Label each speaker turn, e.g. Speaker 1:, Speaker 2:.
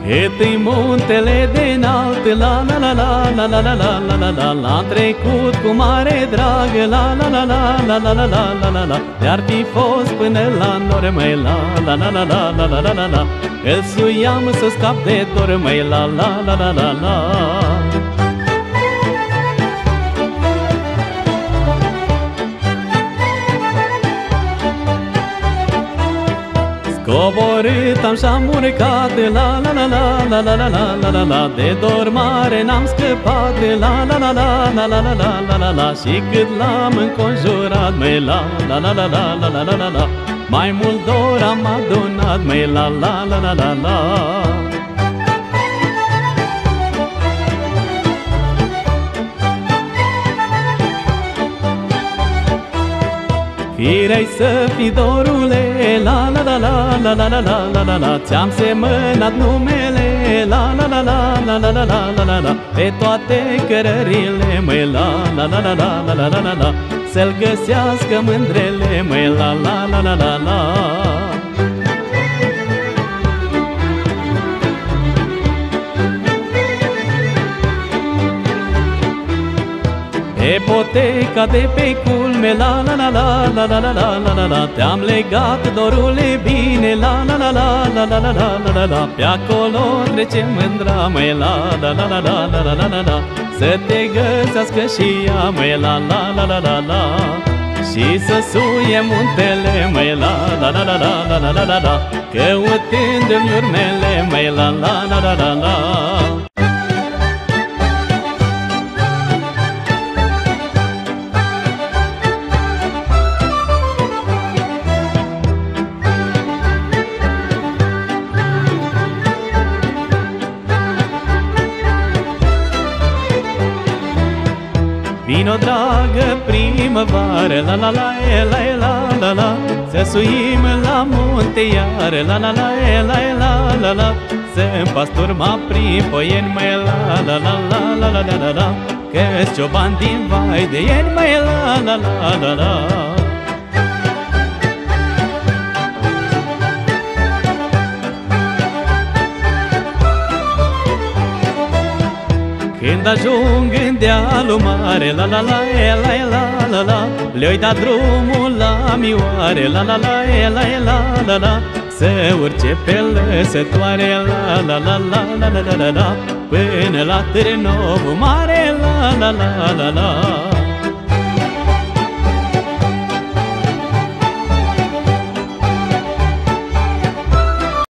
Speaker 1: E-i muntele de înalt, la la la la la la la la la la la. L-am trecut cu mare drag, la la la la la la la la la la la. De-ar fi fost până la nor, măi, la la la la la la la la la la. Îl suiam să scap de dor, măi, la la la la la la. Coborât-am și-am urcat, la la la la la la la la la la la. De dor mare n-am scăpat, la la la la la la la la la la la. Și cât l-am înconjurat, măi, la la la la la la la la la la. Mai mult dor am adunat, măi, la la la la la la. Firei să fii, dorule, la la la la la la la la la la la. Ți-am semănat numele, la la la la la la la la la la la. Pe toate cărările, măi, la la la la la la la la la la. Să-l găsească mândrele, măi, la la la la la la. Ipoteca de pe culme, la la la la la la la la la la la. Te-am legat, dorule, bine, la la la la la la la la la la la. Pe acolo trece mândra, măi, la la la la la la la la la la. Să te găsească și ea, măi, la la la la la la. Și să suie muntele, măi, la la la la la la la la la. Căutându-mi urmele, măi, la la la la la la. Vino, dragă primăvară, la la la la la la la. Să suim la munte iar, la la la la la la la. Să-mi pasturma prin poieni, măi, la la la la la la la la la. Că-s cioban din vai de ieni, măi, la la la la la. Când ajung în dealul mare, la la la la la la la. Le-oi dat drumul la mioare, la la la la la la la. Să urce pe lăsătoare, la la la la la la la la. Până la Târnovu Mare, la la la la la.